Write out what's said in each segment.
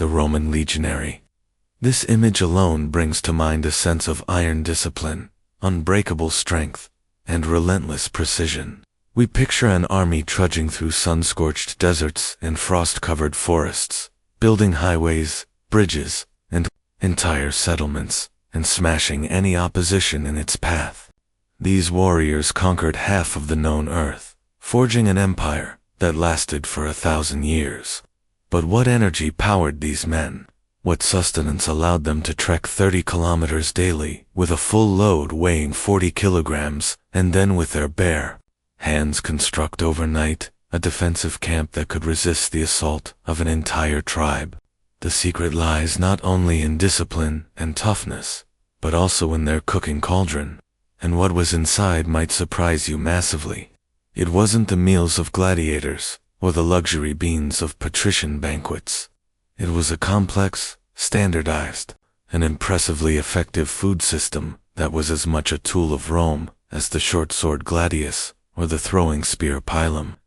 the Roman legionary. This image alone brings to mind a sense of iron discipline, unbreakable strength, and relentless precision. We picture an army trudging through sun-scorched deserts and frost-covered forests, building highways, bridges, and entire settlements, and smashing any opposition in its path. These warriors conquered half of the known earth, forging an empire that lasted for 1,000 years. But what energy powered these men? What sustenance allowed them to trek 30 kilometers daily, with a full load weighing 40 kilograms, and then with their bare hands construct overnight a defensive camp that could resist the assault of an entire tribe? The secret lies not only in discipline and toughness, but also in their cooking cauldron. And what was inside might surprise you massively. It wasn't the meals of gladiators, or the luxury beans of patrician banquets. It was a complex, standardized, and impressively effective food system that was as much a tool of Rome as the short sword gladius or the throwing spear pilum.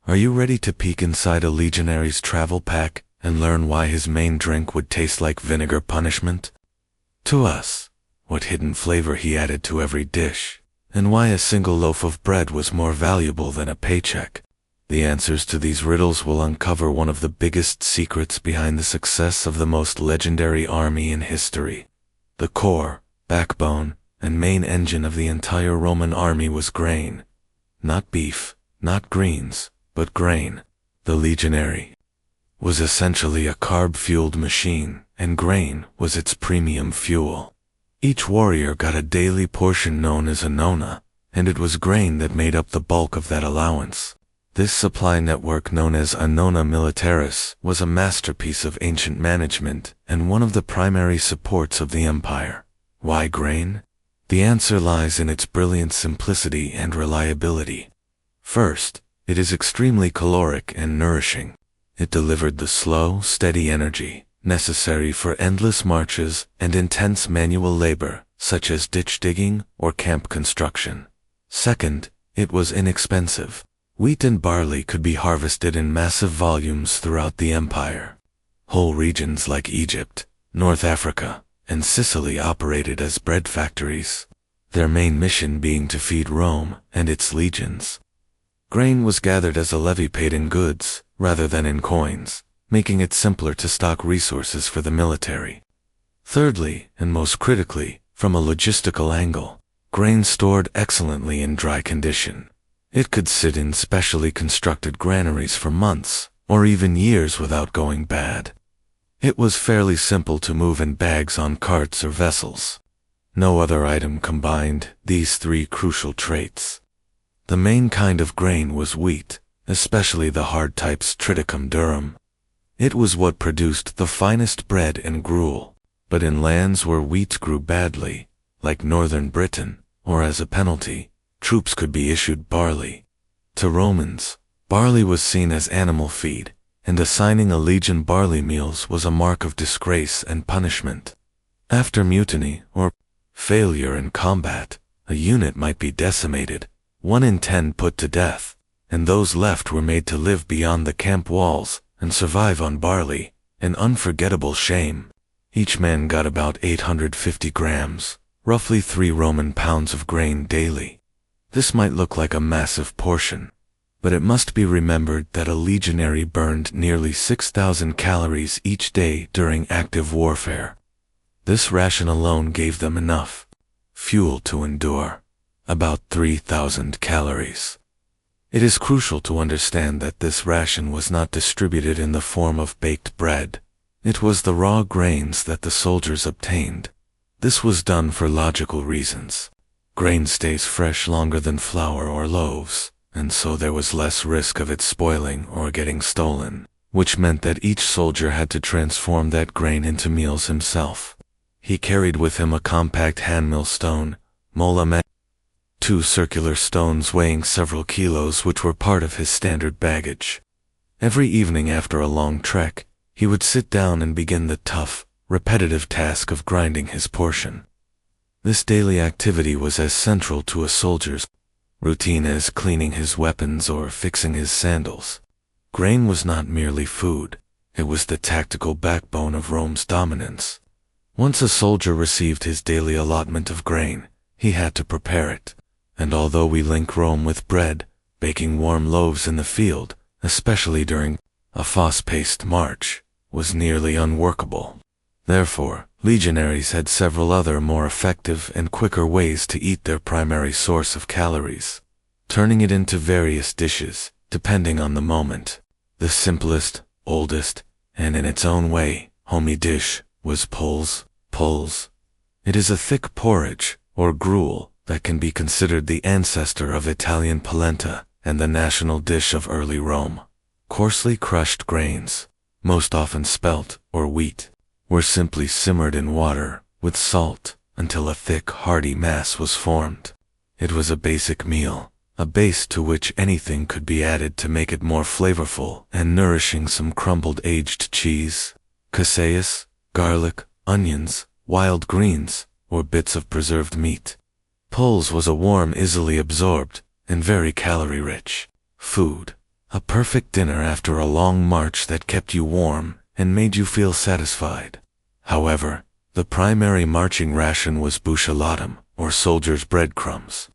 Are you ready to peek inside a legionary's travel pack and learn why his main drink would taste like vinegar punishment? To us, what hidden flavor he added to every dish, and why a single loaf of bread was more valuable than a paycheck. The answers to these riddles will uncover one of the biggest secrets behind the success of the most legendary army in history. The core, backbone, and main engine of the entire Roman army was grain. Not beef, not greens, but grain. The legionary was essentially a carb-fueled machine, and grain was its premium fuel. Each warrior got a daily portion known as a nona, and it was grain that made up the bulk of that allowance. This supply network, known as a nona militaris, was a masterpiece of ancient management and one of the primary supports of the empire. Why grain? The answer lies in its brilliant simplicity and reliability. First, it is extremely caloric and nourishing. It delivered the slow, steady energy necessary for endless marches and intense manual labor, such as ditch digging or camp construction. Second, it was inexpensive. Wheat and barley could be harvested in massive volumes throughout the empire. Whole regions like Egypt, North Africa, and Sicily operated as bread factories, their main mission being to feed Rome and its legions. Grain was gathered as a levy paid in goods, rather than in coins, making it simpler to stock resources for the military. Thirdly, and most critically, from a logistical angle, grain stored excellently in dry condition. It could sit in specially constructed granaries for months, or even years without going bad. It was fairly simple to move in bags on carts or vessels. No other item combined these three crucial traits. The main kind of grain was wheat, especially the hard types Triticum durum. It was what produced the finest bread and gruel, but in lands where wheat grew badly, like northern Britain, or as a penalty, troops could be issued barley. To Romans, barley was seen as animal feed, and assigning a legion barley meals was a mark of disgrace and punishment. After mutiny or failure in combat, a unit might be decimated, 1 in 10 put to death, and those left were made to live beyond the camp walls and survive on barley, an unforgettable shame. Each man got about 850 grams, roughly 3 Roman pounds of grain daily. This might look like a massive portion, but it must be remembered that a legionary burned nearly 6,000 calories each day during active warfare. This ration alone gave them enough fuel to endure, about 3,000 calories. It is crucial to understand that this ration was not distributed in the form of baked bread. It was the raw grains that the soldiers obtained. This was done for logical reasons. Grain stays fresh longer than flour or loaves, and so there was less risk of it spoiling or getting stolen, which meant that each soldier had to transform that grain into meals himself. He carried with him a compact handmill stone, mola, 2 circular stones weighing several kilos, which were part of his standard baggage. Every evening after a long trek, he would sit down and begin the tough, repetitive task of grinding his portion. This daily activity was as central to a soldier's routine as cleaning his weapons or fixing his sandals. Grain was not merely food. It was the tactical backbone of Rome's dominance. Once a soldier received his daily allotment of grain, he had to prepare it. And although we link Rome with bread, baking warm loaves in the field, especially during a fast-paced march, was nearly unworkable. Therefore, legionaries had several other more effective and quicker ways to eat their primary source of calories, turning it into various dishes, depending on the moment. The simplest, oldest, and in its own way, homey dish was pulse. It is a thick porridge, or gruel, that can be considered the ancestor of Italian polenta and the national dish of early Rome. Coarsely crushed grains, most often spelt or wheat, were simply simmered in water with salt until a thick, hearty mass was formed. It was a basic meal, a base to which anything could be added to make it more flavorful and nourishing: some crumbled aged cheese, caseus, garlic, onions, wild greens, or bits of preserved meat. Pulse was a warm, easily absorbed, and very calorie-rich food, a perfect dinner after a long march that kept you warm and made you feel satisfied. However, the primary marching ration was buchalatum, or soldiers' breadcrumbs.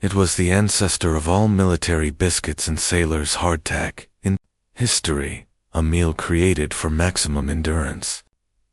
It was the ancestor of all military biscuits and sailors' hardtack. In history, a meal created for maximum endurance.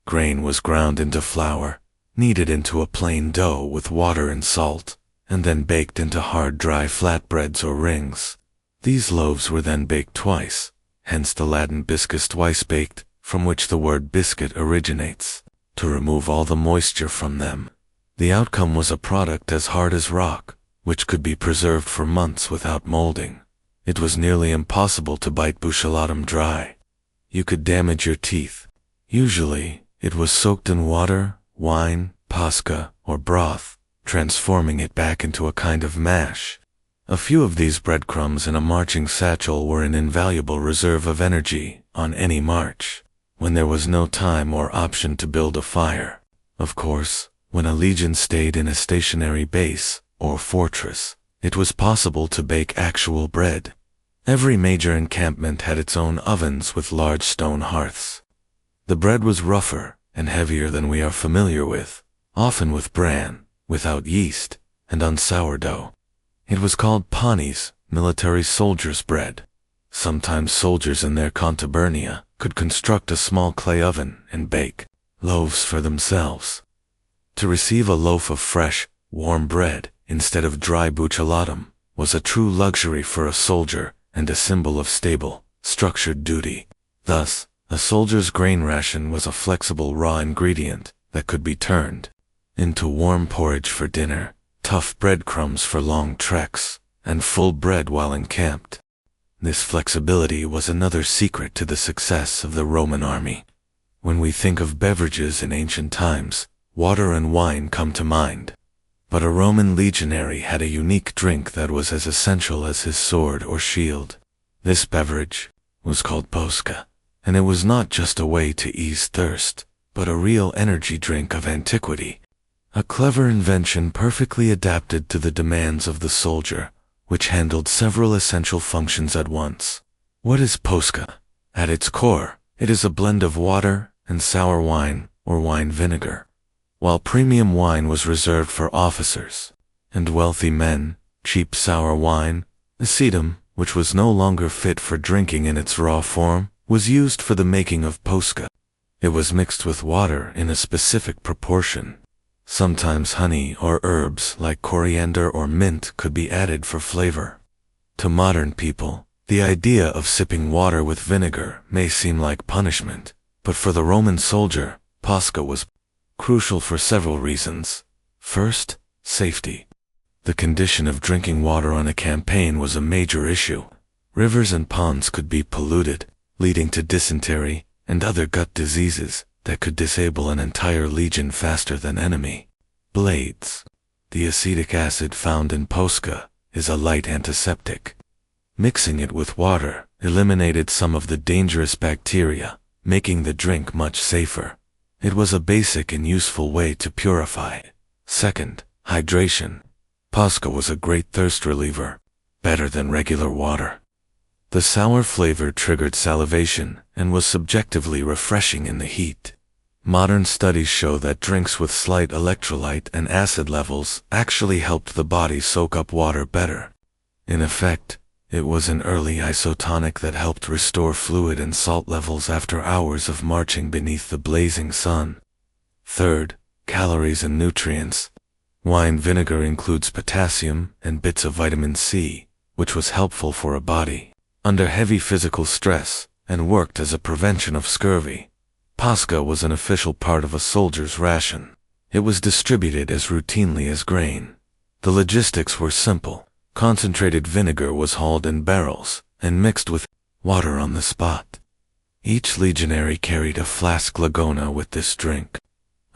Grain was ground into flour, kneaded into a plain dough with water and salt, and then baked into hard, dry flatbreads or rings. These loaves were then baked twice, hence the Latin biscus, twice baked, from which the word biscuit originates, to remove all the moisture from them. The outcome was a product as hard as rock, which could be preserved for months without molding. It was nearly impossible to bite buchalatum dry. You could damage your teeth. Usually, it was soaked in water, wine, pasca, or broth, transforming it back into a kind of mash. A few of these breadcrumbs in a marching satchel were an invaluable reserve of energy on any march, when there was no time or option to build a fire. Of course, when a legion stayed in a stationary base, or fortress, it was possible to bake actual bread. Every major encampment had its own ovens with large stone hearths. The bread was rougher and heavier than we are familiar with, often with bran, without yeast, and on sourdough. It was called panis, military soldiers' bread. Sometimes soldiers in their contubernia could construct a small clay oven and bake loaves for themselves. To receive a loaf of fresh, warm bread instead of dry buchalatum was a true luxury for a soldier and a symbol of stable, structured duty. Thus, a soldier's grain ration was a flexible raw ingredient that could be turned into warm porridge for dinner, tough breadcrumbs for long treks, and full bread while encamped. This flexibility was another secret to the success of the Roman army. When we think of beverages in ancient times, water and wine come to mind. But a Roman legionary had a unique drink that was as essential as his sword or shield. This beverage was called posca, and it was not just a way to ease thirst, but a real energy drink of antiquity. A clever invention perfectly adapted to the demands of the soldier, which handled several essential functions at once. What is posca? At its core, it is a blend of water and sour wine or wine vinegar. While premium wine was reserved for officers and wealthy men, cheap sour wine, acetum, which was no longer fit for drinking in its raw form, was used for the making of posca. It was mixed with water in a specific proportion. Sometimes honey or herbs like coriander or mint could be added for flavor. To modern people, the idea of sipping water with vinegar may seem like punishment, but for the Roman soldier, posca was crucial for several reasons. First, safety. The condition of drinking water on a campaign was a major issue. Rivers and ponds could be polluted, leading to dysentery and other gut diseases that could disable an entire legion faster than enemy. Blades. The acetic acid found in posca is a light antiseptic. Mixing it with water eliminated some of the dangerous bacteria, making the drink much safer. It was a basic and useful way to purify. Second, hydration. Posca was a great thirst reliever, better than regular water. The sour flavor triggered salivation and was subjectively refreshing in the heat. Modern studies show that drinks with slight electrolyte and acid levels actually helped the body soak up water better. In effect, it was an early isotonic that helped restore fluid and salt levels after hours of marching beneath the blazing sun. Third, calories and nutrients. Wine vinegar includes potassium and bits of vitamin C, which was helpful for a body under heavy physical stress and worked as a prevention of scurvy. Pasca was an official part of a soldier's ration. It was distributed as routinely as grain. The logistics were simple. Concentrated vinegar was hauled in barrels and mixed with water on the spot. Each legionary carried a flask lagona with this drink.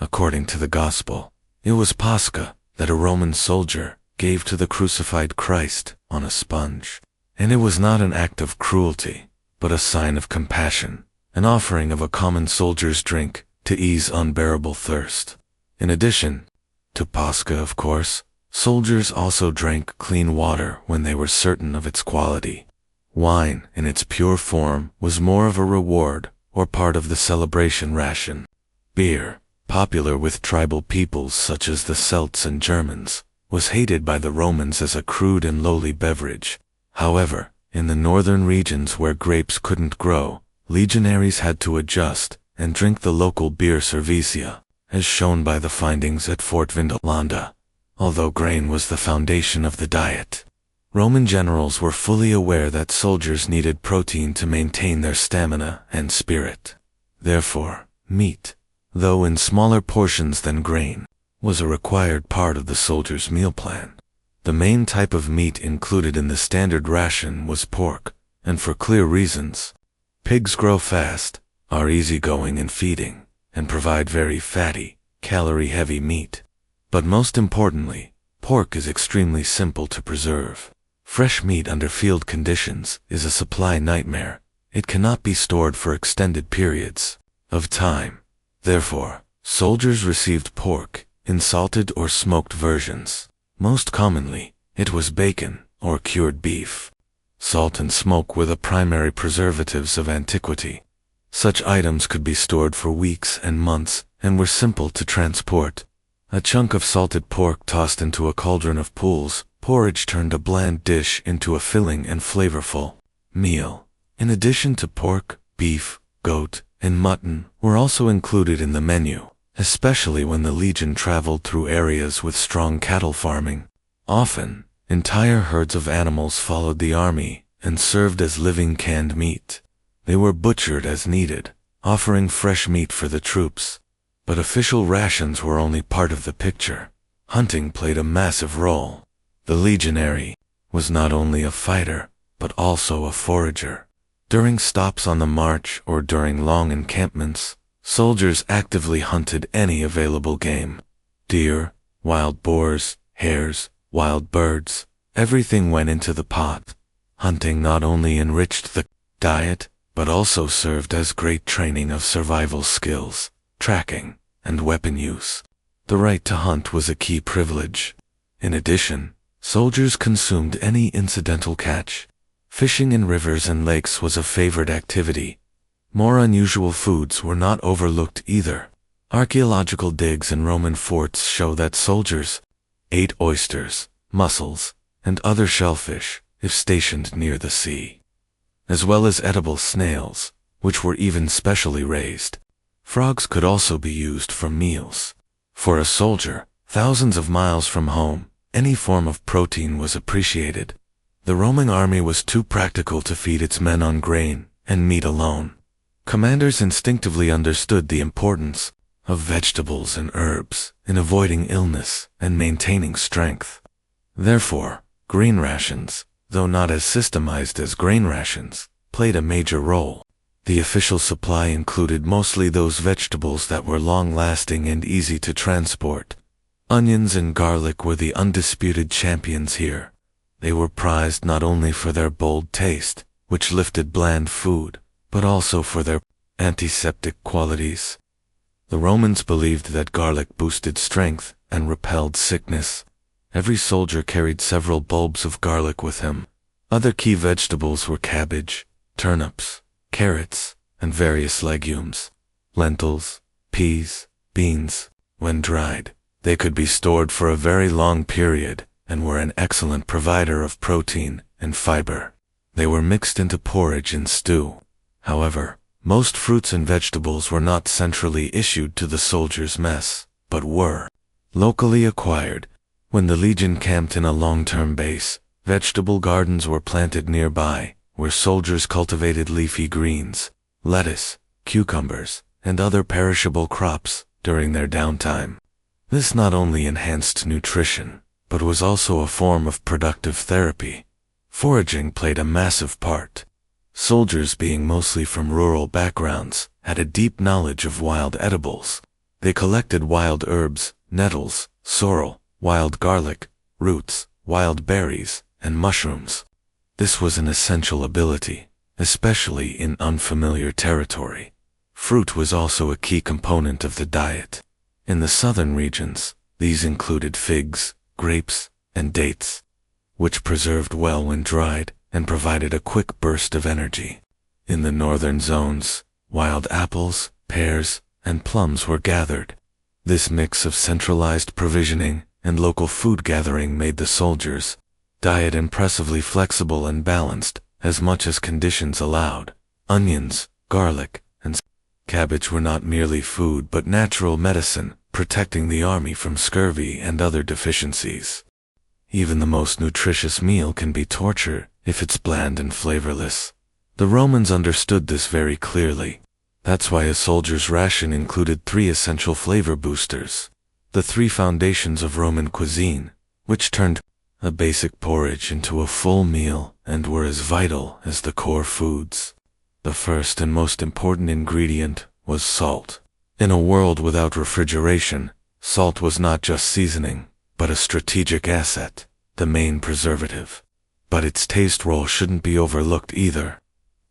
According to the Gospel, it was Pascha that a Roman soldier gave to the crucified Christ on a sponge. And it was not an act of cruelty, but a sign of compassion, an offering of a common soldier's drink to ease unbearable thirst. In addition to Pascha, of course, soldiers also drank clean water when they were certain of its quality. Wine, in its pure form, was more of a reward or part of the celebration ration. Beer, popular with tribal peoples such as the Celts and Germans, was hated by the Romans as a crude and lowly beverage. However, in the northern regions where grapes couldn't grow, legionaries had to adjust and drink the local beer cervisia, as shown by the findings at Fort Vindolanda. Although grain was the foundation of the diet, Roman generals were fully aware that soldiers needed protein to maintain their stamina and spirit. Therefore, meat, though in smaller portions than grain, was a required part of the soldier's meal plan. The main type of meat included in the standard ration was pork, and for clear reasons. Pigs grow fast, are easygoing in feeding, and provide very fatty, calorie-heavy meat. But most importantly, pork is extremely simple to preserve. Fresh meat under field conditions is a supply nightmare. It cannot be stored for extended periods of time. Therefore, soldiers received pork in salted or smoked versions. Most commonly, it was bacon or cured beef. Salt and smoke were the primary preservatives of antiquity. Such items could be stored for weeks and months and were simple to transport. A chunk of salted pork tossed into a cauldron of pools, porridge turned a bland dish into a filling and flavorful meal. In addition to pork, beef, goat, and mutton were also included in the menu, especially when the legion traveled through areas with strong cattle farming. Often, entire herds of animals followed the army and served as living canned meat. They were butchered as needed, offering fresh meat for the troops. But official rations were only part of the picture. Hunting played a massive role. The legionary was not only a fighter, but also a forager. During stops on the march or during long encampments, soldiers actively hunted any available game. Deer, wild boars, hares, wild birds, everything went into the pot. Hunting not only enriched the diet, but also served as great training of survival skills, tracking, and weapon use. The right to hunt was a key privilege. In addition, soldiers consumed any incidental catch. Fishing in rivers and lakes was a favored activity. More unusual foods were not overlooked either. Archaeological digs in Roman forts show that soldiers ate oysters, mussels, and other shellfish if stationed near the sea, as well as edible snails, which were even specially raised. Frogs could also be used for meals. For a soldier, thousands of miles from home, any form of protein was appreciated. The Roman army was too practical to feed its men on grain and meat alone. Commanders instinctively understood the importance of vegetables and herbs in avoiding illness and maintaining strength. Therefore, green rations, though not as systemized as grain rations, played a major role. The official supply included mostly those vegetables that were long-lasting and easy to transport. Onions and garlic were the undisputed champions here. They were prized not only for their bold taste, which lifted bland food, but also for their antiseptic qualities. The Romans believed that garlic boosted strength and repelled sickness. Every soldier carried several bulbs of garlic with him. Other key vegetables were cabbage, turnips, carrots, and various legumes, lentils, peas, beans. When dried, they could be stored for a very long period and were an excellent provider of protein and fiber. They were mixed into porridge and stew. However, most fruits and vegetables were not centrally issued to the soldiers' mess, but were locally acquired. When the legion camped in a long-term base, vegetable gardens were planted nearby, where soldiers cultivated leafy greens, lettuce, cucumbers, and other perishable crops during their downtime. This not only enhanced nutrition, but was also a form of productive therapy. Foraging played a massive part. Soldiers, being mostly from rural backgrounds, had a deep knowledge of wild edibles. They collected wild herbs, nettles, sorrel, wild garlic, roots, wild berries, and mushrooms. This was an essential ability, especially in unfamiliar territory. Fruit was also a key component of the diet. In the southern regions, these included figs, grapes, and dates, which preserved well when dried and provided a quick burst of energy. In the northern zones, wild apples, pears, and plums were gathered. This mix of centralized provisioning and local food gathering made the soldiers' diet impressively flexible and balanced, as much as conditions allowed. Onions, garlic, and cabbage were not merely food but natural medicine, protecting the army from scurvy and other deficiencies. Even the most nutritious meal can be torture if it's bland and flavorless. The Romans understood this very clearly. That's why a soldier's ration included 3 essential flavor boosters, the 3 foundations of Roman cuisine, which turned a basic porridge into a full meal and were as vital as the core foods. The first and most important ingredient was salt. In a world without refrigeration, salt was not just seasoning, but a strategic asset, the main preservative. But its taste role shouldn't be overlooked either.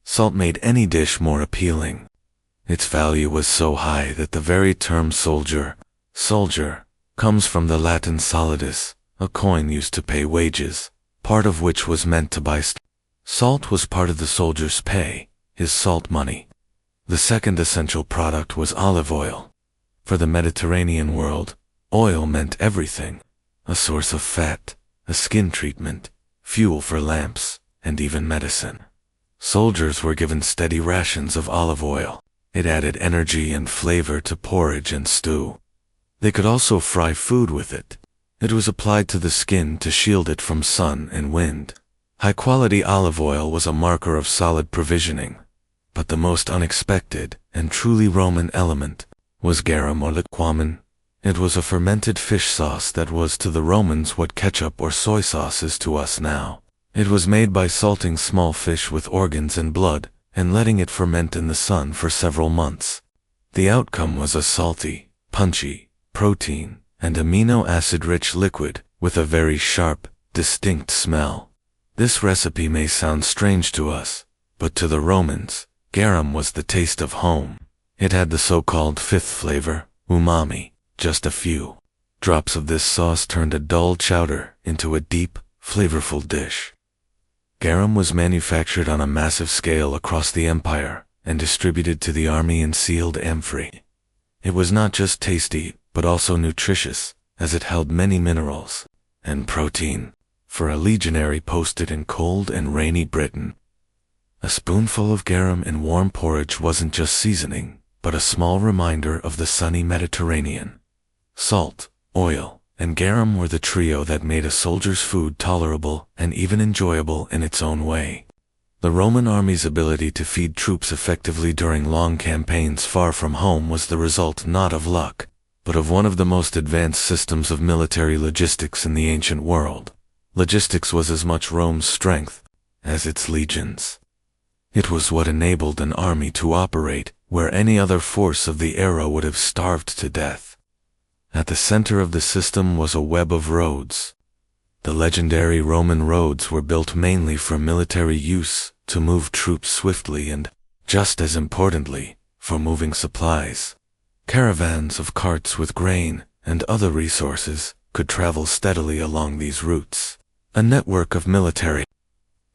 Salt made any dish more appealing. Its value was so high that the very term soldier, comes from the Latin solidus, a coin used to pay wages, part of which was meant to buy salt was part of the soldier's pay, his salt money. The second essential product was olive oil. For the Mediterranean world, oil meant everything: a source of fat, a skin treatment, fuel for lamps, and even medicine. Soldiers were given steady rations of olive oil. It added energy and flavor to porridge and stew. They could also fry food with it. It was applied to the skin to shield it from sun and wind. High-quality olive oil was a marker of solid provisioning. But the most unexpected and truly Roman element was garum or liquamen. It was a fermented fish sauce that was to the Romans what ketchup or soy sauce is to us now. It was made by salting small fish with organs and blood and letting it ferment in the sun for several months. The outcome was a salty, punchy, protein, and amino acid-rich liquid with a very sharp, distinct smell. This recipe may sound strange to us, but to the Romans, garum was the taste of home. It had the so-called 5th flavor, umami. Just a few drops of this sauce turned a dull chowder into a deep, flavorful dish. Garum was manufactured on a massive scale across the empire and distributed to the army in sealed amphorae. It was not just tasty, but also nutritious, as it held many minerals and protein for a legionary posted in cold and rainy Britain. A spoonful of garum in warm porridge wasn't just seasoning, but a small reminder of the sunny Mediterranean. Salt, oil, and garum were the trio that made a soldier's food tolerable and even enjoyable in its own way. The Roman army's ability to feed troops effectively during long campaigns far from home was the result not of luck, but of one of the most advanced systems of military logistics in the ancient world. Logistics was as much Rome's strength as its legions. It was what enabled an army to operate where any other force of the era would have starved to death. At the center of the system was a web of roads. The legendary Roman roads were built mainly for military use to move troops swiftly and, just as importantly, for moving supplies. Caravans of carts with grain and other resources could travel steadily along these routes. A network of military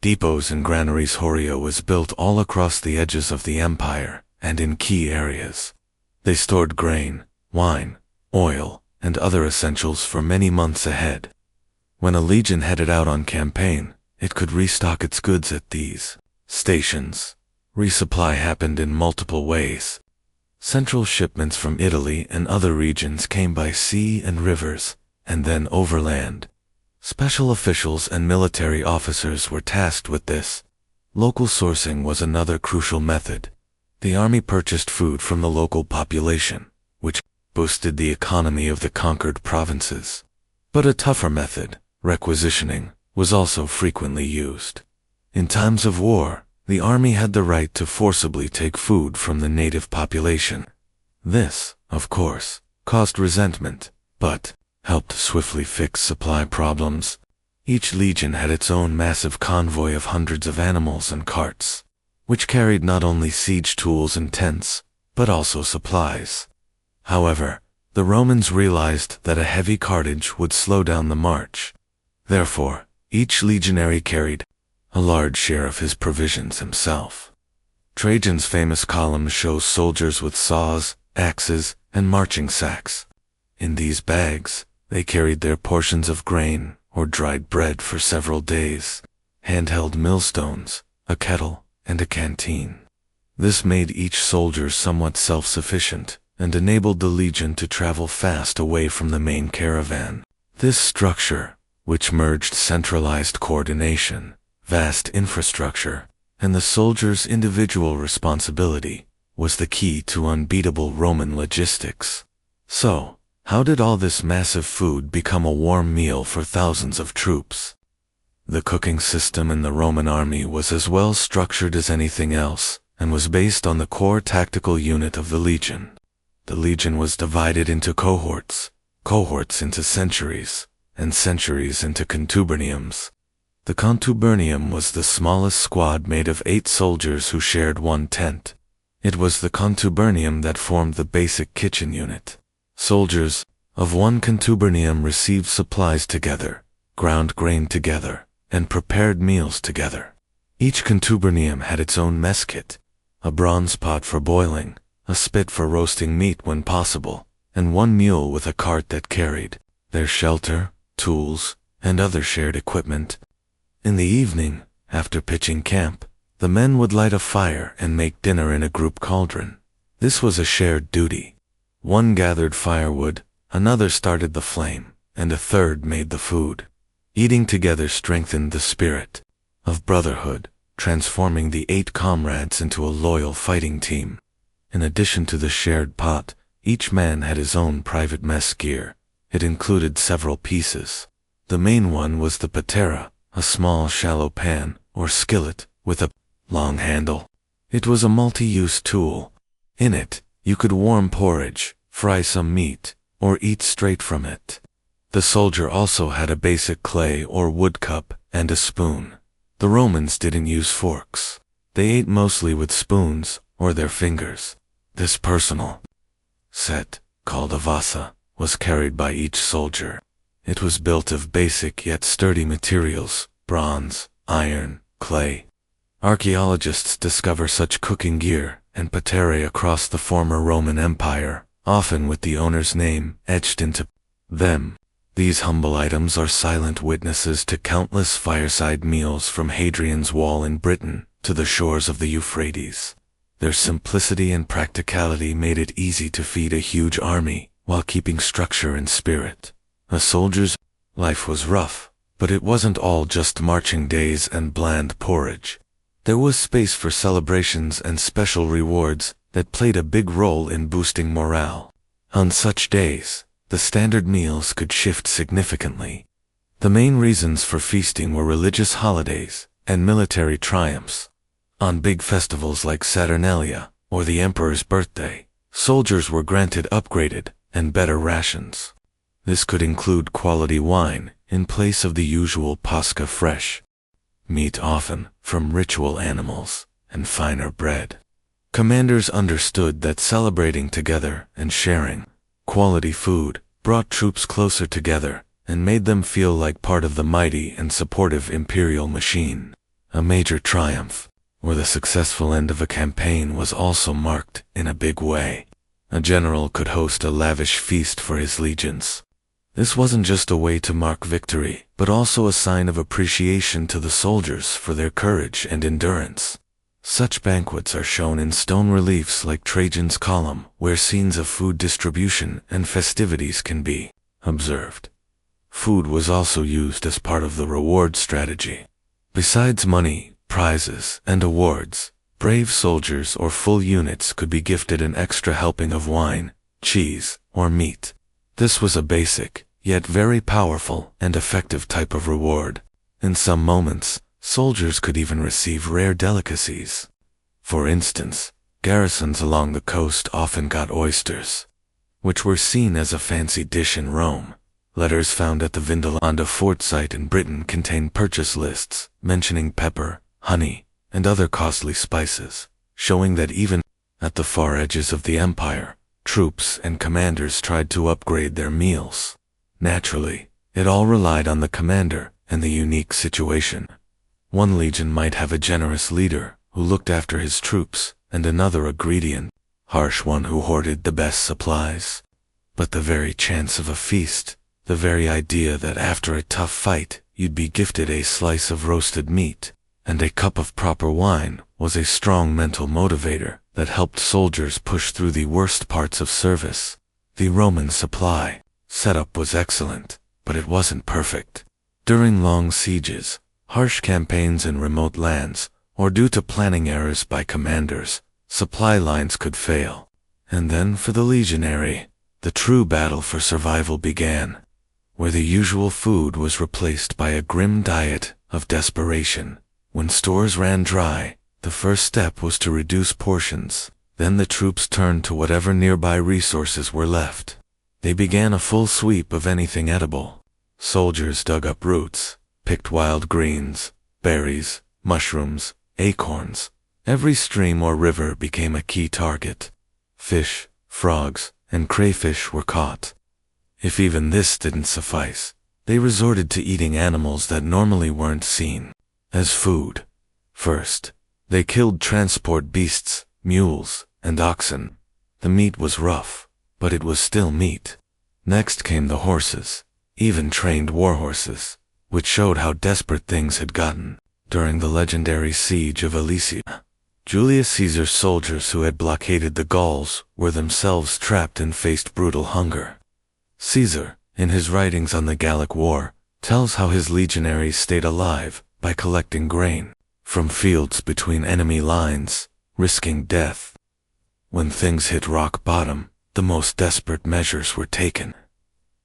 Depots and granaries Horia was built all across the edges of the empire and in key areas. They stored grain, wine, oil, and other essentials for many months ahead. When a legion headed out on campaign, it could restock its goods at these stations. Resupply happened in multiple ways. Central shipments from Italy and other regions came by sea and rivers, and then overland. Special officials and military officers were tasked with this. Local sourcing was another crucial method. The army purchased food from the local population, which boosted the economy of the conquered provinces. But a tougher method, requisitioning, was also frequently used. In times of war, the army had the right to forcibly take food from the native population. This, of course, caused resentment, but helped swiftly fix supply problems. Each legion had its own massive convoy of hundreds of animals and carts, which carried not only siege tools and tents, but also supplies. However, the Romans realized that a heavy cartage would slow down the march. Therefore, each legionary carried a large share of his provisions himself. Trajan's famous column shows soldiers with saws, axes, and marching sacks. In these bags, they carried their portions of grain or dried bread for several days, handheld millstones, a kettle, and a canteen. This made each soldier somewhat self-sufficient and enabled the legion to travel fast away from the main caravan. This structure, which merged centralized coordination, vast infrastructure, and the soldiers' individual responsibility, was the key to unbeatable Roman logistics. So, how did all this massive food become a warm meal for thousands of troops? The cooking system in the Roman army was as well structured as anything else, and was based on the core tactical unit of the legion. The legion was divided into cohorts, cohorts into centuries, and centuries into contuberniums. The contubernium was the smallest squad made of 8 soldiers who shared one tent. It was the contubernium that formed the basic kitchen unit. Soldiers of one contubernium received supplies together, ground grain together, and prepared meals together. Each contubernium had its own mess kit, a bronze pot for boiling, a spit for roasting meat when possible, and one mule with a cart that carried their shelter, tools, and other shared equipment. In the evening, after pitching camp, the men would light a fire and make dinner in a group cauldron. This was a shared duty. One gathered firewood, another started the flame, and a third made the food. Eating together strengthened the spirit of brotherhood, transforming the 8 comrades into a loyal fighting team. In addition to the shared pot, each man had his own private mess gear. It included several pieces. The main one was the patera, a small shallow pan, or skillet, with a long handle. It was a multi-use tool. In it, you could warm porridge, fry some meat, or eat straight from it. The soldier also had a basic clay or wood cup and a spoon. The Romans didn't use forks. They ate mostly with spoons or their fingers. This personal set, called a vasa, was carried by each soldier. It was built of basic yet sturdy materials: bronze, iron, clay. Archaeologists discover such cooking gear and paterae across the former Roman Empire, often with the owner's name etched into them. These humble items are silent witnesses to countless fireside meals from Hadrian's Wall in Britain to the shores of the Euphrates. Their simplicity and practicality made it easy to feed a huge army while keeping structure and spirit. A soldier's life was rough, but it wasn't all just marching days and bland porridge. There was space for celebrations and special rewards that played a big role in boosting morale. On such days, the standard meals could shift significantly. The main reasons for feasting were religious holidays and military triumphs. On big festivals like Saturnalia or the emperor's birthday, soldiers were granted upgraded and better rations. This could include quality wine in place of the usual Pascha fresh meat, often from ritual animals, and finer bread. Commanders understood that celebrating together and sharing quality food brought troops closer together and made them feel like part of the mighty and supportive imperial machine. a major triumph, or the successful end of a campaign was also marked in a big way. A general could host a lavish feast for his legions. This wasn't just a way to mark victory, but also a sign of appreciation to the soldiers for their courage and endurance. Such banquets are shown in stone reliefs like Trajan's Column, where scenes of food distribution and festivities can be observed. Food was also used as part of the reward strategy. Besides money, prizes, and awards, brave soldiers or full units could be gifted an extra helping of wine, cheese, or meat. This was a basic, yet very powerful and effective type of reward. In some moments, soldiers could even receive rare delicacies. For instance, garrisons along the coast often got oysters, which were seen as a fancy dish in Rome. Letters found at the Vindolanda fort site in Britain contain purchase lists mentioning pepper, honey, and other costly spices, showing that even at the far edges of the empire, troops and commanders tried to upgrade their meals. Naturally, it all relied on the commander and the unique situation. One legion might have a generous leader who looked after his troops, and another a greedy and harsh one who hoarded the best supplies. But the very chance of a feast, the very idea that after a tough fight you'd be gifted a slice of roasted meat and a cup of proper wine, was a strong mental motivator that helped soldiers push through the worst parts of service. The Roman supply setup was excellent, but it wasn't perfect. During long sieges, harsh campaigns in remote lands, or due to planning errors by commanders, supply lines could fail. And then for the legionary, the true battle for survival began, where the usual food was replaced by a grim diet of desperation. When stores ran dry, the first step was to reduce portions. Then the troops turned to whatever nearby resources were left. They began a full sweep of anything edible. Soldiers dug up roots, picked wild greens, berries, mushrooms, acorns. Every stream or river became a key target. Fish, frogs, and crayfish were caught. If even this didn't suffice, they resorted to eating animals that normally weren't seen as food. First, they killed transport beasts, mules, and oxen. The meat was rough, but it was still meat. Next came the horses, even trained war horses, which showed how desperate things had gotten. During the legendary siege of Alesia, Julius Caesar's soldiers who had blockaded the Gauls were themselves trapped and faced brutal hunger. Caesar, in his writings on the Gallic War, tells how his legionaries stayed alive by collecting grain from fields between enemy lines, risking death. When things hit rock bottom, the most desperate measures were taken.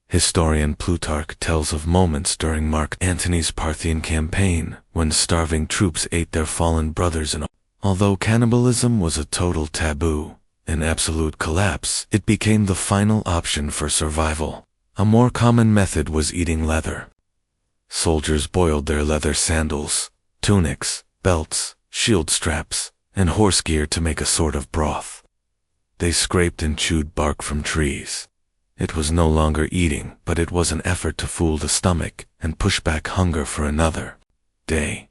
Historian Plutarch tells of moments during Mark Antony's Parthian campaign when starving troops ate their fallen brothers, and although cannibalism was a total taboo, in absolute collapse, it became the final option for survival. A more common method was eating leather. Soldiers boiled their leather sandals, tunics, belts, shield straps, and horse gear to make a sort of broth. They scraped and chewed bark from trees. It was no longer eating, but it was an effort to fool the stomach and push back hunger for another day.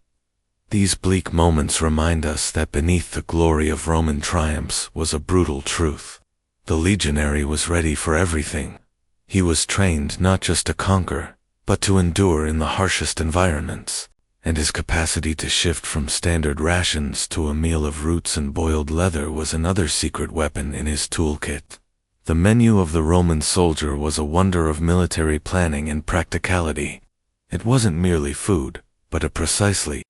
These bleak moments remind us that beneath the glory of Roman triumphs was a brutal truth. The legionary was ready for everything. He was trained not just to conquer, but to endure in the harshest environments, and his capacity to shift from standard rations to a meal of roots and boiled leather was another secret weapon in his toolkit. The menu of the Roman soldier was a wonder of military planning and practicality. It wasn't merely food, but a precisely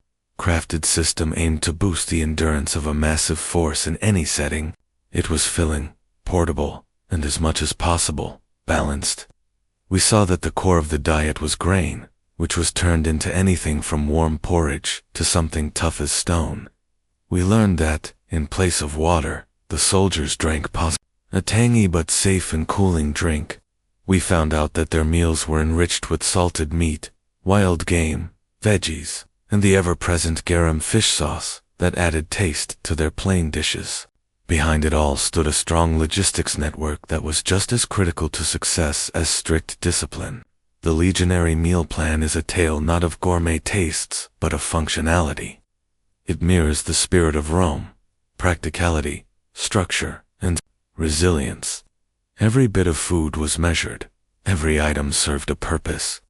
crafted system aimed to boost the endurance of a massive force in any setting. It was filling, portable, and as much as possible, balanced. We saw that the core of the diet was grain, which was turned into anything from warm porridge to something tough as stone. We learned that, in place of water, the soldiers drank a tangy but safe and cooling drink. We found out that their meals were enriched with salted meat, wild game, veggies, and the ever-present garum fish sauce that added taste to their plain dishes. Behind it all stood a strong logistics network that was just as critical to success as strict discipline. The legionary meal plan is a tale not of gourmet tastes, but of functionality. It mirrors the spirit of Rome: practicality, structure, and resilience. Every bit of food was measured. Every item served a purpose.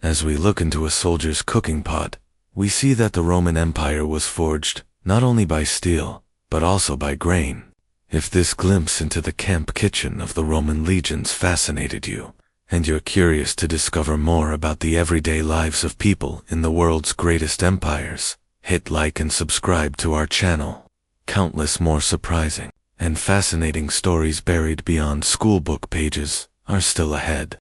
As we look into a soldier's cooking pot, we see that the Roman Empire was forged not only by steel, but also by grain. If this glimpse into the camp kitchen of the Roman legions fascinated you, and you're curious to discover more about the everyday lives of people in the world's greatest empires, hit like and subscribe to our channel. Countless more surprising and fascinating stories buried beyond schoolbook pages are still ahead.